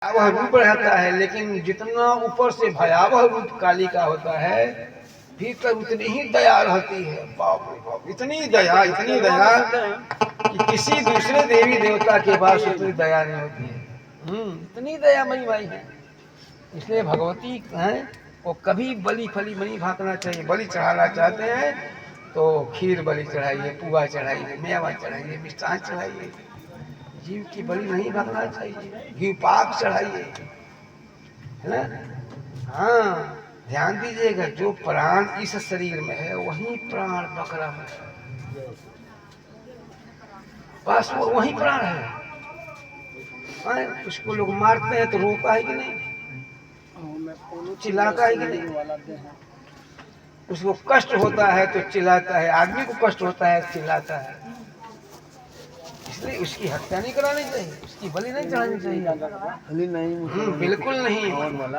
भयावह रूप रहता है, लेकिन जितना ऊपर से भयावह रूप काली का होता है, भीतर उतनी ही दया रहती है। बाप रे बाप, इतनी दया कि किसी दूसरे देवी देवता के पास उतनी दया नहीं होती है। इतनी दया मई माई है। इसलिए भगवती है वो कभी बलि फली नहीं भागना चाहिए। बलि चढ़ाना चाहते हैं तो खीर बलि चढ़ाइए, पुआ चढ़ाइए, मेवा चढ़ाइए, मिष्ठान चढ़ाइए। जीव की बलि नहीं भागना चाहिए। घी पाक चढ़ाइए, है ना। हाँ, ध्यान दीजिएगा, जो प्राण इस शरीर में है वही प्राण बकरा है, बस वो वही प्राण है। उसको लोग मारते हैं तो रोता है कि नहीं, चिल्लाता है कि नहीं। उसको कष्ट होता है तो चिल्लाता है, आदमी को कष्ट होता है चिल्लाता है। इसलिए उसकी हत्या नहीं करानी चाहिए, उसकी बलि नहीं चढ़ानी चाहिए। बिल्कुल नहीं।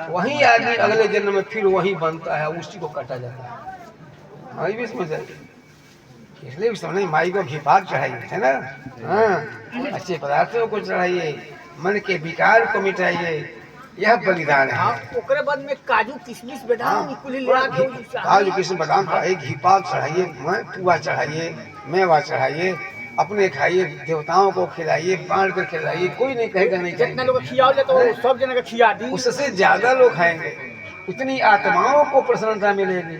वही आदमी अगले जन्म में फिर वही बनता है, उसी को काटा जाता है। हाँ, भी समझ आइए। इसलिए समझ माई को घी पाक चढ़ाइए, है ना। हाँ, अच्छे पदार्थों को चढ़ाइए, मन के विकार को मिटाइए, यह बलिदान है। ओकरे बाद में काजू किशमिश बादाम काजू किशमिश बादाम चढ़ाइए, घी पाक चढ़ाइए, पुआ चढ़ाइए, मेवा चढ़ाइए, अपने खाइए, देवताओं को खिलाइए, बांट कर खिलाइए। कोई नहीं कहेगा नहीं खाएंगे। जितने लोग खिलाओ तो सब जने का खिला दी, उससे ज्यादा लोग खाएंगे, उतनी आत्माओं को प्रसन्नता मिलेगी।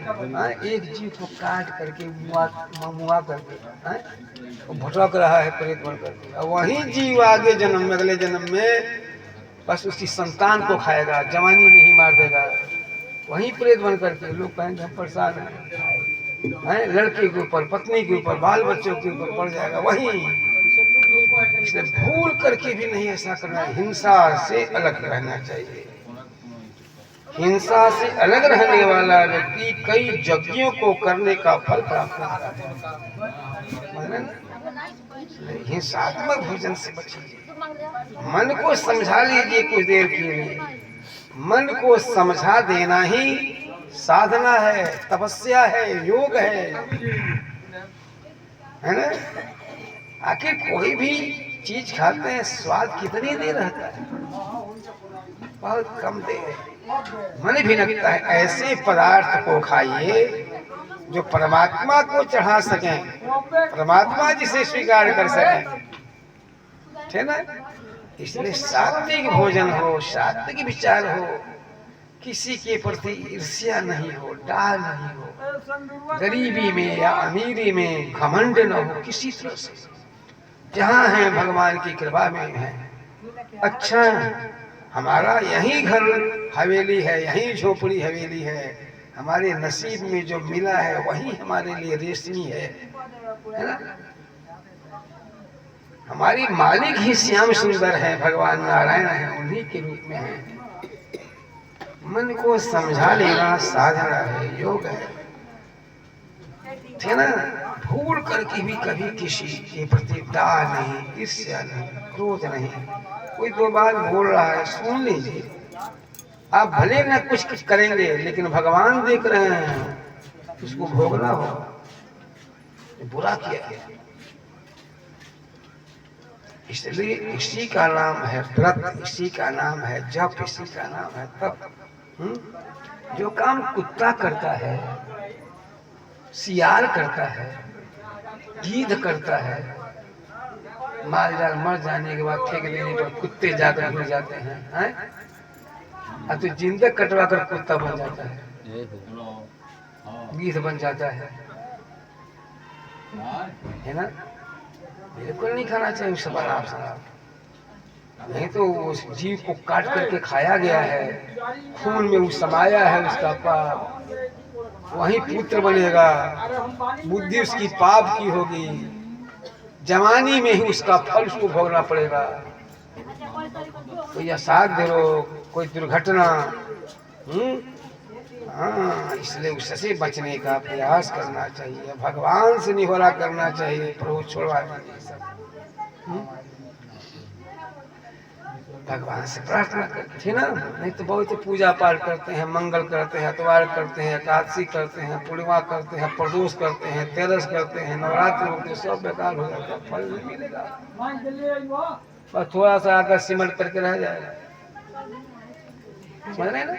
एक जीव को काट करके मुआ करके भटक रहा है प्रेत बन करके, वही जीव आगे जन्म में, अगले जन्म में बस उसकी संतान को खाएगा, जवानी में ही मार देगा, वही प्रेत बन करके। लोग कहेंगे हम परेशान हैं, लड़के के ऊपर, पत्नी के ऊपर, बाल बच्चों के ऊपर पड़ जाएगा वही। इसलिए भूल करके भी नहीं ऐसा करना। हिंसा से अलग रहना चाहिए। हिंसा से अलग रहने वाला व्यक्ति कई यज्ञों को करने का फल प्राप्त करता है। हिंसात्मक भोजन से बचिए। मन को समझा लीजिए कुछ देर के लिए। मन को समझा देना ही साधना है, तपस्या है, योग है ना। आखिर कोई भी चीज खाते हैं, स्वाद कितनी देर रहता है, बहुत कम देर। मन भी लगता है। ऐसे पदार्थ को खाइए जो परमात्मा को चढ़ा सकें, परमात्मा जिसे स्वीकार कर सकें, है ना। इसलिए सात्विक भोजन हो, सात्विक विचार हो, किसी के प्रति ईर्ष्या नहीं हो, डाह नहीं हो, गरीबी में या अमीरी में घमंड न हो किसी तरह से। जहाँ है भगवान की कृपा में है। अच्छा, हमारा यही घर हवेली है, यही झोपड़ी हवेली है, हमारे नसीब में जो मिला है वही हमारे लिए रेशमी है ना। हमारी मालिक ही श्याम सुंदर है, भगवान नारायण है, उन्हीं के रूप में है। मन को समझा लेना साधना है, योग है ना। भूल करके भी कभी किसी के प्रति दाह नहीं, ईर्ष्या नहीं, क्रोध नहीं। कोई दो बात बोल रहा है, सुन लीजिए। आप भले न कुछ करेंगे, लेकिन भगवान देख रहे हैं, उसको भोगना हो। बुरा किया है, इसलिए इसी का नाम है व्रत, इसी का नाम है जप, इसी का नाम है तप। जो काम कुत्ता करता है, सियार करता है, गीध करता है, माल जाल मर जाने के बाद फेंक देने पर कुत्ते जाकर हो जाते हैं, तो जिंदा कटवा कर कुत्ता बन जाता है, गीध बन जाता है ना। बिल्कुल नहीं खाना चाहिए उस शराब शराब। नहीं तो उस जीव को काट करके खाया गया है, खून में वो समाया है उसका पाप, वही पुत्र बनेगा, बुद्धि उसकी पाप की होगी, जवानी में ही उसका फल उसको भोगना पड़ेगा। कोई असाध्य रोग, कोई दुर्घटना। हाँ, इसलिए उससे बचने का प्रयास करना चाहिए, भगवान से निहोरा करना चाहिए, प्रभु छोड़वा दीजिए सब। भगवान से प्रार्थना करते ना। नहीं तो बहुत पूजा पाठ करते हैं, मंगल करते हैं, अतवार करते हैं, एकादशी करते हैं, पूर्णिमा करते हैं, प्रदोष करते हैं, तेरस करते हैं, नवरात्रि होते हैं, सब बेकार हो जाता है, फल नहीं मिलेगा। बस थोड़ा सा आकर सिमट करके रह जाएगा। समझ रहे हैं ना?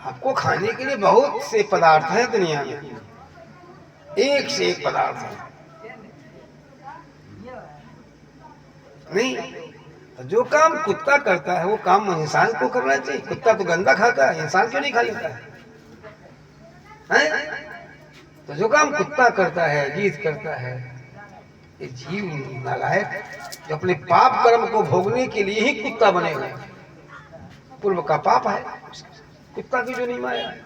आपको खाने के लिए बहुत से पदार्थ हैं दुनिया में, एक से एक पदार्थ है। नहीं तो जो काम कुत्ता करता है वो काम इंसान को करना चाहिए। कुत्ता तो गंदा खाता है, इंसान क्यों नहीं खा लेता है? तो जो काम कुत्ता करता है, गीत करता है, ये जीव नालायक जो अपने पाप कर्म को भोगने के लिए ही कुत्ता बनेगा। पूर्व का पाप है कुत्ता की जो नीमा है।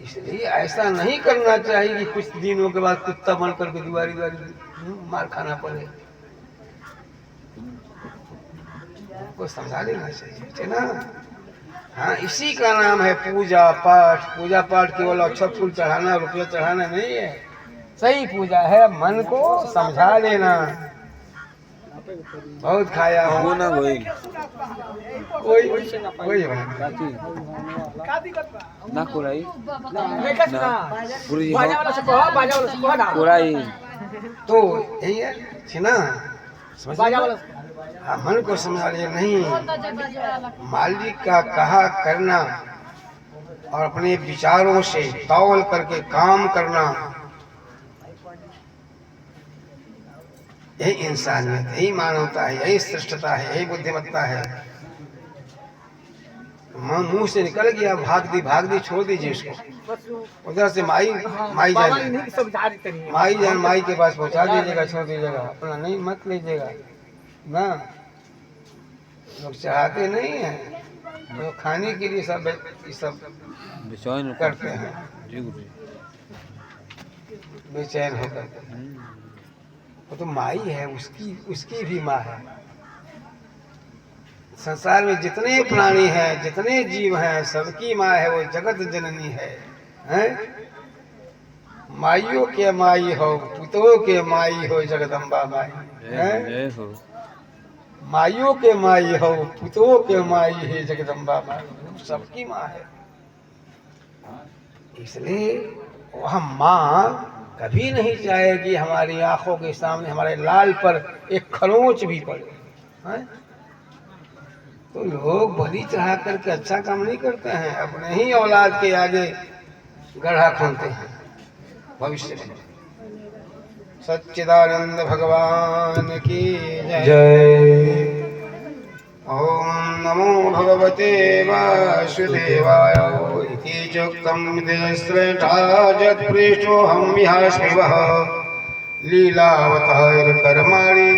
इसलिए ऐसा नहीं करना चाहिए कि कुछ दिनों के बाद कुत्ता बन करके दुआरी दुआरी मार खाना पड़े। को समझा लेना चाहिए ना। हाँ, इसी का नाम है पूजा पाठ। पूजा पाठ केवल अक्षत फूल चढ़ाना, रुपया चढ़ाना नहीं है। सही पूजा है मन को समझा लेना। बहुत खाया वो ना वही कोई ना कोराई नहीं कस ना गुरुजी बाजा वाला से कहो ना कोराई तो यही है ना। बाजा वाला हाँ, मन को समझा ले। नहीं, मालिक का कहा करना और अपने विचारों से तौल करके काम करना, यही इंसानियत, यही मानवता है, यही श्रेष्ठता है, यही बुद्धिमत्ता है। मुंह से निकल गया भाग दी छोड़ दीजिए उसको। उधर से माई जान माई के पास पहुंचा दीजिएगा, छोड़ दीजिएगा, अपना नहीं मत लीजिएगा ना। लोग चाहते नहीं है तो खाने के लिए सब बेचैन करते हैं, जी गुरुजी बेचैन होकर। वो तो माई है, उसकी भी माँ है। संसार में जितने प्राणी हैं, जितने जीव हैं, सबकी माँ है, वो जगत जननी है, हैं? माइयों के माई हो, पुतों के माई हो, जगदम्बा माई है। माइयों के माई हो, पुतों के माई है, जगदम्बा माई, सबकी माँ है। इसलिए वह माँ कभी नहीं चाहेगी हमारी आंखों के सामने हमारे लाल पर एक खरोंच भी पड़े, हैं? तो लोग बलि चढ़ा करके अच्छा काम नहीं करते हैं, अपने ही औलाद के आगे गड्ढा खोदते हैं भविष्य में। सच्चिदानंद भगवान की जय। ओम नमो भगवते वासुदेवाय इति चोक्तं श्रेष्ठा जत्प्रेष्ठोऽहं विहास्मि वः लीलावतार कर्माणि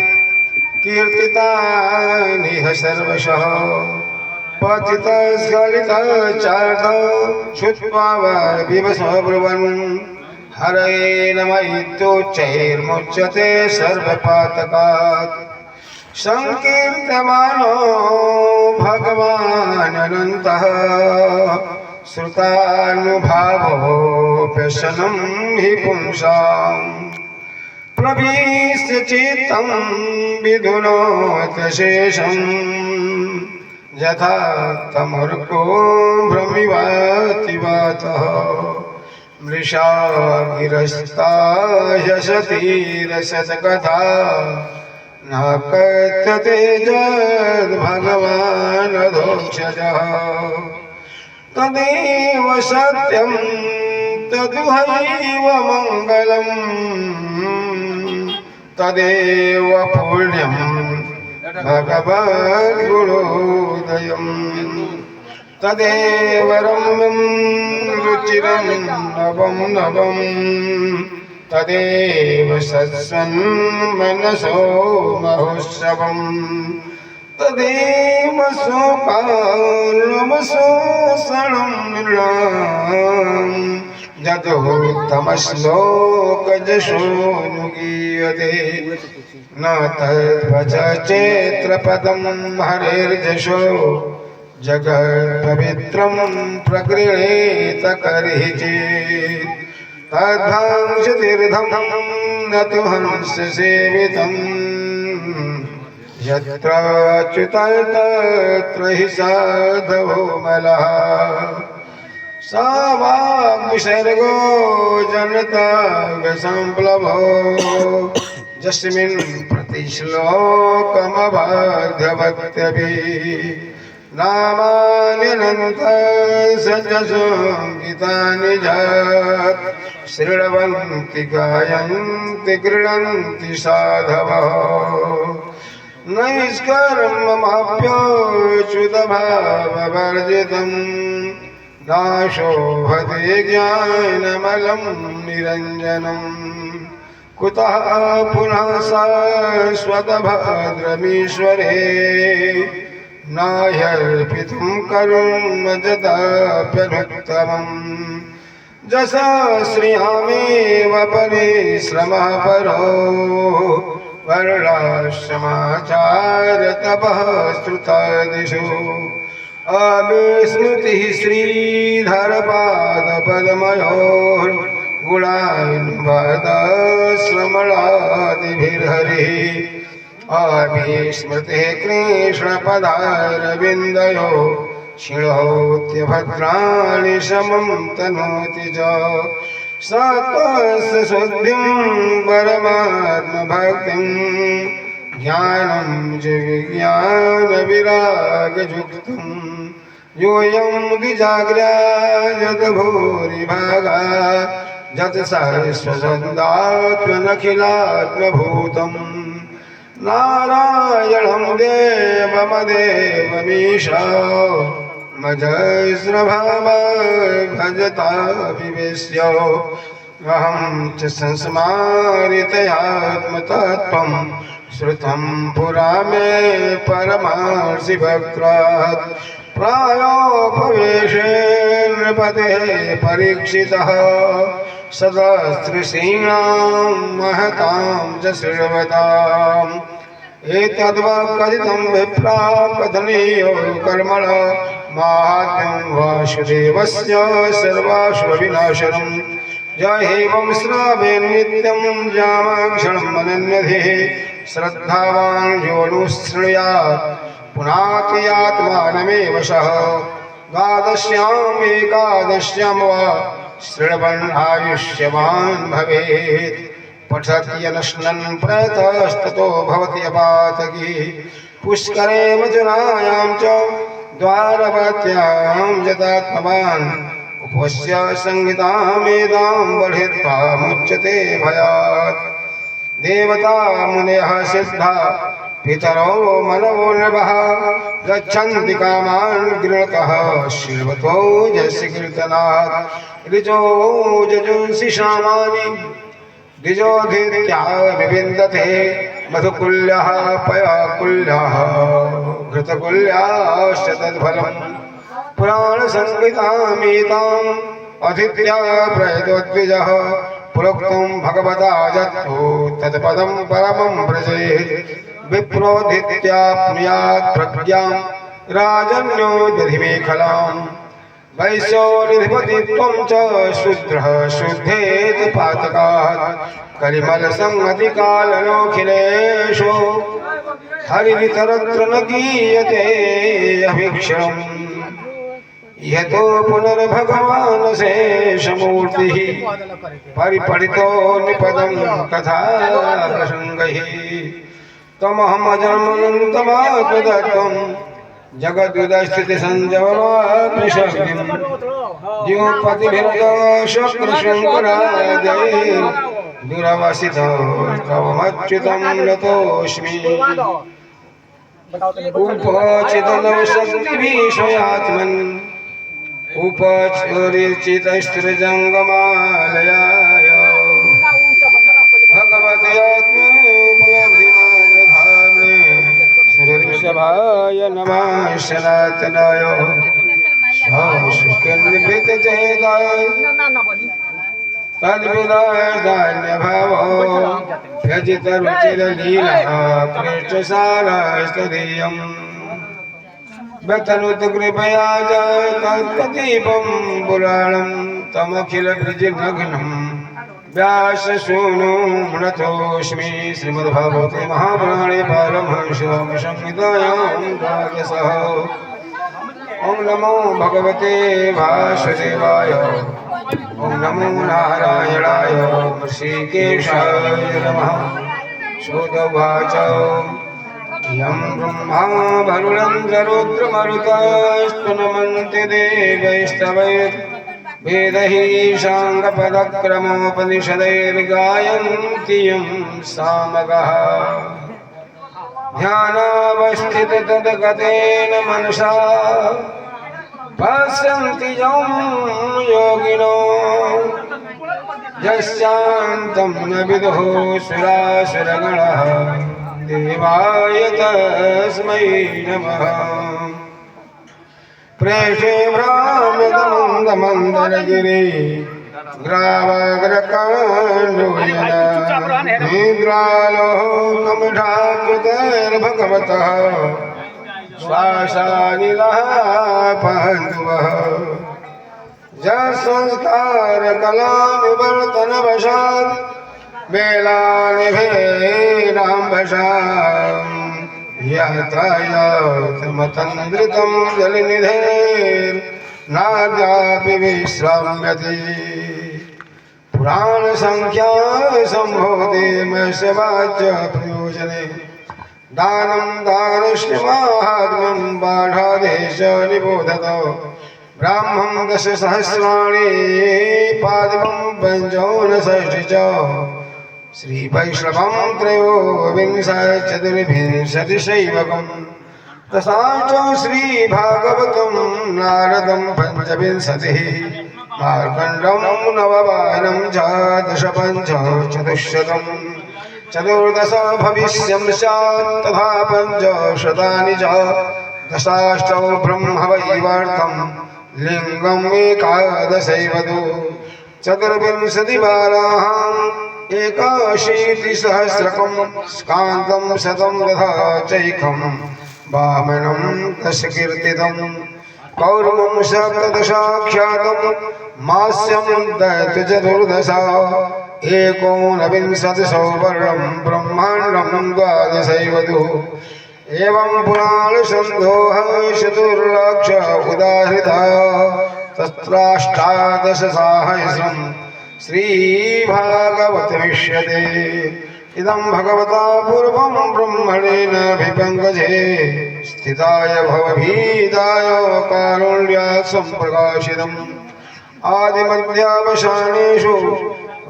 कीर्तितानि सर्वशः पतितः स्खलितः चार्थ श्रुत्वा विवशः ब्रुवन् हरये नमः इत्युच्चैर्मुच्यते सर्वपातकात्। संकीर्त्यमानो भगवान् अनन्तः श्रुतानुभावो व्यसनं हि पुंसाम् प्रविश्य चित्तं विधुनोत शेषं यथा तमर्को भ्रमिवाति वातः मृषा गिरस्ता यशति रसकथा न कथ्यते जद् भगवान् अधोक्षजः तदेव सत्यं तदुहैव मङ्गलम् तदेव पुण्यं भगवद्गुणोदयम् तदेव रम्यं रुचिरं नवं नवं तदेव सत्सन्मनसो महोत्सवम् तदेव सोपालमशोषणं नृणाम् यदुत्तमश्लोकजशोनुगीयते न तद्वच चेत्रपदं हरेर्जशो जगत्पवित्रं प्रगृह्णीत कर्हि चेत् तद्भंसतीर्थं न तु हंससेवितम् यत्र अच्युतः तत्र हि साधवो मलः सा वाग्विसर्गो जनता संप्लवो यस्मिन् प्रतिश्लोकमबाध्यवत्यपि नामान्यनन्तसजसङ्गीतानि जात् शृण्वन्ति गायन्ति गृह्णन्ति साधवः नैष्कर्ममाप्योच्युतभाववर्जितम् नाशोभते ज्ञानमलं निरञ्जनम् कुतः पुनः शाश्वतभद्रमीश्वरे नाह्यर्पितुं कर्म जदाप्यनुत्तमम् जसा श्रियामेव परिश्रमः परो वर्णाश्रमाचार तपः श्रुतादिषु अविस्मृतिः श्रीधरपादपद्मयोः गुणान्वादाश्रमणादिभिर्हरिः अविस्मृतिः कृष्णपदारविन्दयो शिणोत्यभद्राणि समं तनोति च सत्त्वस्य शुद्धिं परमात्मभक्तिं ज्ञानं च विज्ञानविरागयुक्तं योऽयं द्विजाग्र्यायत भूरिभागा जत सहस्रशब्दात्मनखिलात्मभूतम् नारायणं देवमदेवमीशा मजस्रभावा भजताभिवेश्य अहं च संस्मारितयात्मतत्त्वं श्रुतं पुरा मे परमार्षिभक्त्रात् प्रायोपवेशेन नृपतेः परीक्षितः सदास्त्रिसीणां महतां च शृण्वताम् एतद्वा कथितं विप्रा कथनीयो कर्मण माहात्म्यं वासुदेवस्य सर्वाश्वविनाशनम् जहेवं श्रावे नित्यं जामाक्षणम् अनन्यधिः श्रद्धावान् यो नुशृणुयात् पुनात्यात्मानमेव सः द्वादश्याम् एकादश्यां वा शृण्वन् आयुष्यवान् भवेत् पठत्यनश्नन् प्रयतस्ततो भवति अपातकी पुष्करे मजुनायां च द्वारवत्यां यतात्मवान् उपवस्य संहितामेदां बर्हित्वा मुच्यते भयात् देवता मुनयः सिद्धा पितरो मनवो नृपः गच्छन्ति कामान् गृणतः श्रीवतो यस्य कीर्तनात् ऋजो जजुंसि शामानि द्विजोधित्या विविन्दते मधुकुल्यः पयाकुल्यः घृतकुल्याश्च तद्फलम् पुराणसंहितामेताम् अधीत्य प्रयतोद्विजः प्रोक्तं भगवता यत्तो तत्पदं परमं व्रजेत् विप्रोधित्याप्नुयात् प्रज्ञां राजन्यो दधिमेखलाम् वैश्यो निधिपतित्वं च शूद्रः शुद्धेत पातकात् कलिमलसंहतिकालनोऽखिलेषु हरिवितरत्र न गीयते अभीक्षणम् यतो पुनर्भगवान् शेषमूर्तिः परिपठितो निपदं कथा प्रसङ्गैः तमहमजन्मनन्तमात्मतत्त्वं जगद्विदस्थितिसञ्जवनाग्निशक्तिं द्योपतिभिर्दशकृशङ्करादये दुरवसितो तवमच्युतं नतोऽस्मि उपचितनवशक्तिभीषयात्मन् उपचरिचितस्त्रिजङ्गमालयाय भगवते आत्मोपलब्धिमाजधामे श्रीऋषभाय नमः सनातनाय स्वामिसुखनिर्भृतचेताय तद्विदायधान्यभावो व्यजितरुचिरलीला पृष्ठसारस्तदीयम् व्यतनुतकृपया तत्प्रदीपं पुराणं तमखिलब्रजनघ्नं व्याससूनो नतोऽस्मि श्रीमद्भागवते महापुराणे पारमहंस्यां संहितायां द्वादशः। ॐ नमो भगवते वासुदेवाय, ॐ नमो नारायणाय ऋषिकेशाय नमः। श्रुतवाच यं ब्रह्मा वरुणेन्द्ररुद्रमरुतस्तुनमन्ति देवैस्तवैर् वेदैः साङ्गपदक्रमोपनिषदैर्गायन्ति यं सामगः ध्यानावस्थिततद्गतेन मनसा पश्यन्ति यं योगिनो यस्यान्तं न विदुः सुरासुरगणः देवाय तस्मै नमः प्रेषे भ्रामदमन्दमन्दरगिरि ग्रावाग्रकाण्डुयनिद्रालोकमठाकृतैर्भगवतः श्वासानिलः पहन्तुवः संस्कारकलानिवर्तनवशात् मेलानिभेराम्भसाम् यातायातमतन्द्रितं जलनिधेर्नाद्यापि विश्राम्यति पुराणसङ्ख्या सम्भवति वाच प्रयोजने दानं दानश्च माहात्म्यं बाढादेश निबोधत ब्राह्मं दशसहस्राणि पादमं पञ्चोनषष्टि च श्रीवैष्णवं त्रयोविंशतिचतुर्विंशतिशैवकं तथा च श्रीभागवतं नारदं पञ्चविंशतिः मार्कण्डं नववायनं च दशपञ्चचतुश्शतं चतुर्दश भविष्यं स्यात् तथा पञ्चशतानि च दशाष्टौ ब्रह्मवैवर्तं लिङ्गम् एकादशैवतु चतुर्विंशतिबालाः एकाशीतिसहस्रकं स्कान्तं शतं तथा चैकं वामनं दशकीर्तितं कौरवं सप्तदशाख्यातं मास्यं दैत्यचतुर्दश एकोनविंशतिशो वर्णं ब्रह्माण्डं द्वादशैवतु एवं पुराणसन्दोहः चतुर्लक्ष उदाहृता तत्राष्टादशसाहस्रं श्रीभागवतमिष्यते इदं भगवता पूर्वं ब्रह्मणेनाभिपङ्कजे स्थिताय भवभीताय कारुण्यात् सम्प्रकाशितम् आदिमध्यावसानेषु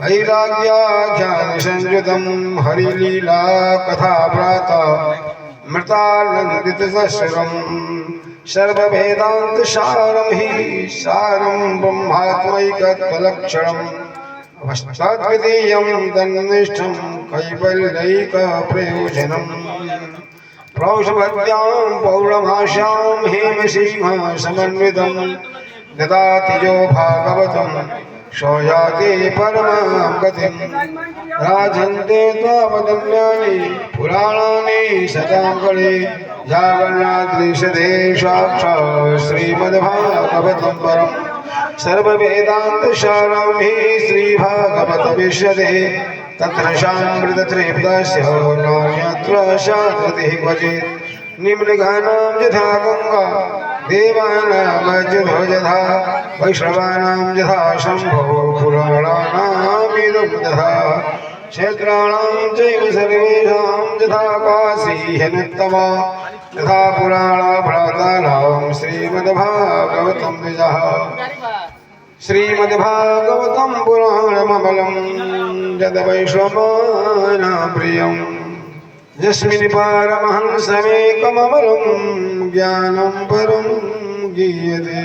वैराग्याख्यानसंयुतं हरिलीला कथा प्राता मृतानन्दितसस्वरम् सर्ववेदान्तसारं हि सारं ब्रह्मात्मैकत्वलक्षणम् अवस्ताद्वितीयं तन्निष्ठं कैवल्यैकप्रयोजनम् प्रौषभद्यां पौर्णमास्यां हेमसिंहसमन्वितं ददाति यो भागवतं सौयाति परमां गतिम् राजन्ते तावदन्यानि पुराणानि शताङ्गणे जागरणाद्रिशते साक्षात् श्रीमद्भागवतं परम् सर्ववेदान्तसारं हि श्रीभागवतमिष्यते तत्र सामृतत्रिपदस्य नान्यत्र शाश्वतिः क्वचित् निम्नगानां यथा गङ्गा देवानां यथा वैष्णवानां यथा शम्भो पुराणानामिदं तथा क्षेत्राणां चैव सर्वेषां यथा काशी ह्यनुत्तमा तथा पुराणभ्रातानां श्रीमद्भागवतं द्विजः श्रीमद्भागवतं पुराणममलं यद्वैष्णवानां प्रियम् यस्मिन् पारमहंसमेकममलं ज्ञानं परं गीयते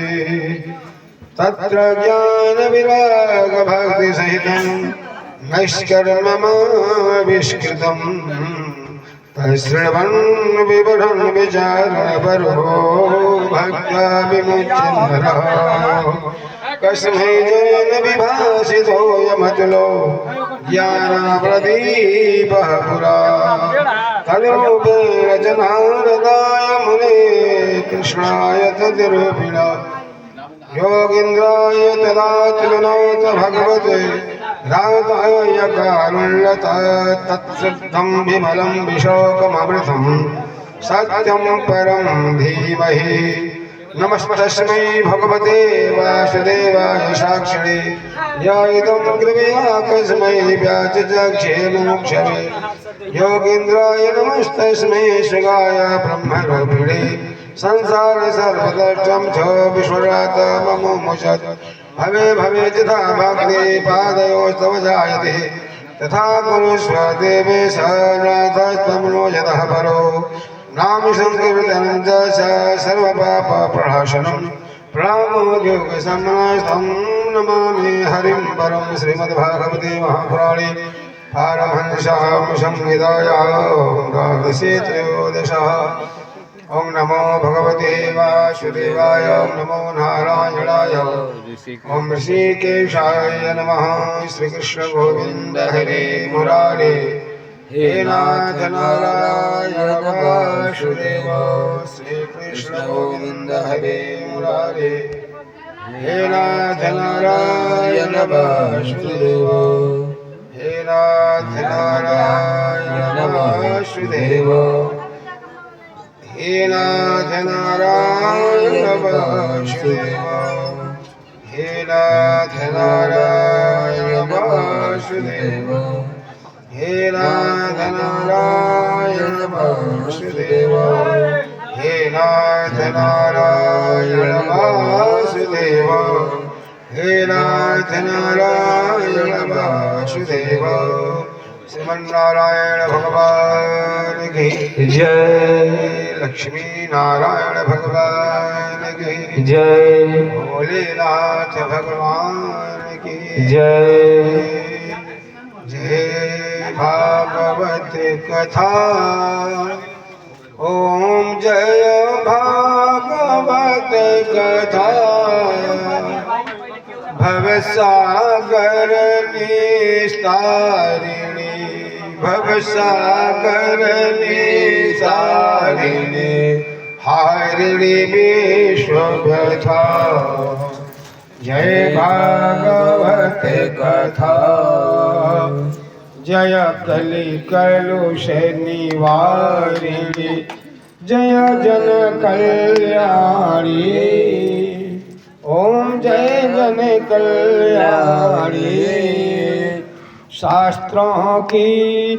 तत्र ज्ञानविरागभक्तिसहितं नैष्कर्म्यमाविष्कृतं तच्छृण्वन् विवरन् विचारपरो भक्त्या विमुच्यन्नरः कस्मै जैन विभासितोऽयमतुलो ज्ञानप्रदीपः पुरा तद्रूपेण च नारदाय मुने कृष्णाय तद्रूपिणा योगीन्द्राय तदात्मनोत भगवते राताय कारुण्यता तत्सिद्धं विमलं विशोकममृतं सत्यं परं धीमहि नमस्तस्मै भगवते वासुदेवाय साक्षिणे या इदं कृपया कस्मै व्याचचक्षे मुमुक्षवे योगीन्द्राय नमस्तस्मै शिवाय ब्रह्मरूपिणे संसार सर्वदर्शं च विश्वरातममुमुषत् भवे भवे तथा भक्ति पादयोस्तव जायते तथा कुरुष्व देवेश नाथस्तमनो यतः परो नाम संकीर्तनं च सर्वपापप्रणाशनं प्रणामो योगसमस्तं नमामि हरिं परं श्रीमद्भागवते महापुराणे पारमहंस्यां संहितायां त्रयोदशः। ओं नमो भगवते वासुदेवाय ओं नमो नारायणाय ओं ऋषिकेशाय नमः। श्रीकृष्ण गोविंद हरे मुरारे हे नाथ नारायण वासुदेव श्रीकृष्ण गोविंद हरे मुरारे हे नाथ नारायण वासुदेव हे नाथ नारायण वासुदेव हे नाथ नारायण वासुदेव हे नाथ नारायण वासुदेव हे नाथ नारायण वासुदेव हे नाथ नारायण वासुदेव हे नाथ नारायण वासुदेव। श्रीमन्नारायण भगवान की जय। लक्ष्मी नारायण भगवान की जय। भोलेनाथ भगवान की जय। जय भागवत कथा ओम जय भागवत कथा भवसागर निस्तारिणी भवसागर निस्तारिणी हारिणी विश्वव्यथा। जय भागवत कथा जय कलि कलुष निवारिणी जय जन कल्याणी ओम जय जन कल्याणी। शास्त्रों की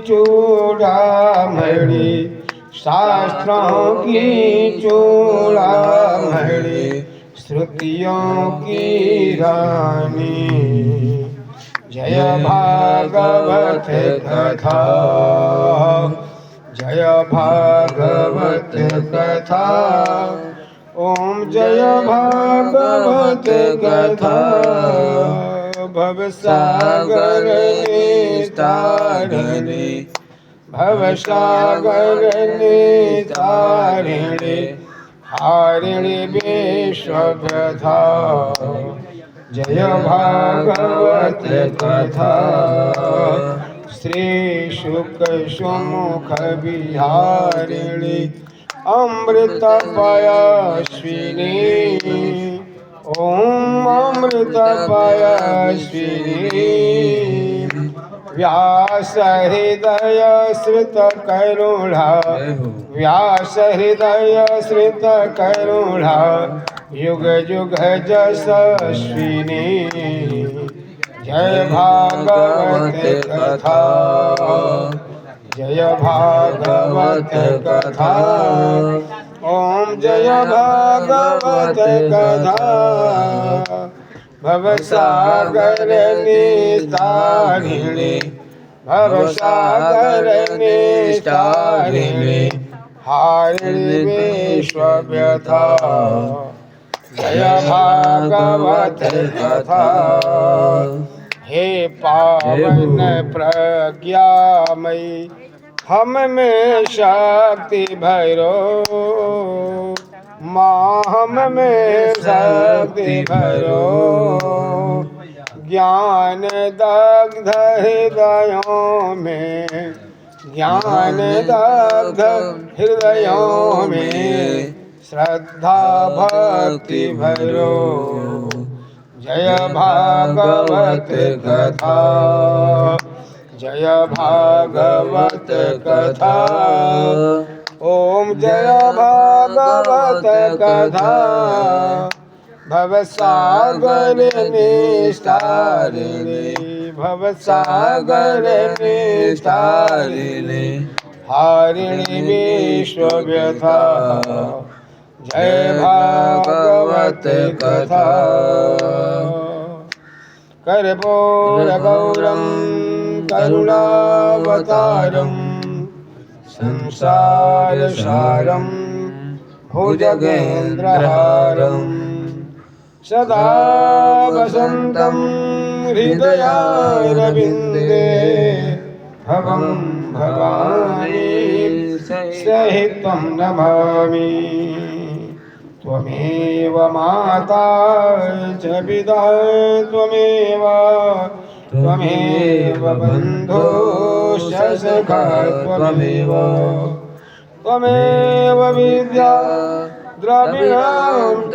चूड़ामणि शास्त्रों की चूड़ामणि श्रुतियों की रानी। जय भागवत कथा जय भागवत कथा ओम जय भागवत कथा भवसागर निस्तारिणी भवसागर निस्तारिणी हारिणी विश्वव्यथा। जय भागवत कथा श्री शुक सुमुख विहारिणी अमृत पयस्विनी ओम अमृत पयस्विनी। व्यास हृदय श्रुत करुणा व्यास हृदय श्रुत करुणा युग युग यशस्विनी। जय भागवत कथा जय भागवत कथा ओम जय भागवत कथा भवसागर निस्तारिणी भवसागर निस्तारिणी हारिणी विश्वव्यथा। जय भागवत कथा हे पावन प्रज्ञामयी हम में शक्ति भैरो माँ हम में शक्ति भैरो ज्ञान दग्ध हृदयों में ज्ञान दग्ध हृदयों में श्रद्धा भक्ति भरो। जय भागवत कथा जय भागवत कथा ओम जय भागवत कथा भवसागर निस्तारिणे भवसागर निस्तारिणे हारिणी विश्वव्यथा जय भागवत कथा कर्पूरगौरं करुणावतारं संसारसारं भुजगेन्द्रहारं सदा वसन्तं हृदयारविन्दे भवं भवानी सहितं नमामि त्वमेव माता च पिता त्वमेव बन्धुश्च सखा त्वमेव विद्या द्रविणं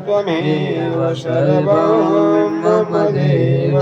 त्वमेव सर्वं मम देव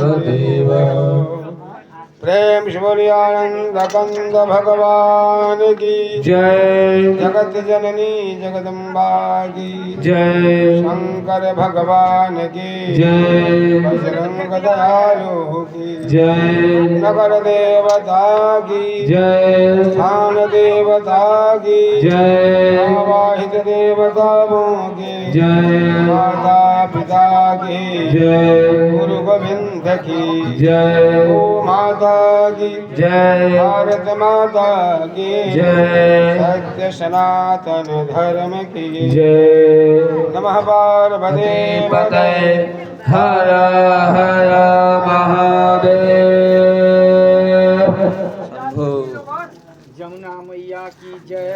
प्रेम शिवलियानंद कंद भगवान की जय जगत जननी जगदम्बा की जय शंकर भगवान की जय बजरंग दयालु की जय नगर देवता की जय स्थान देवता की जय आवाहित देवताओं की जय माता पिता की जय गुरु गोविंद की जय गो माता की जय भारत माता की जय सत्य सनातन धर्म की जय नमः पार्वती पते हर हर महादेव शंभो जमुना मैया की जय।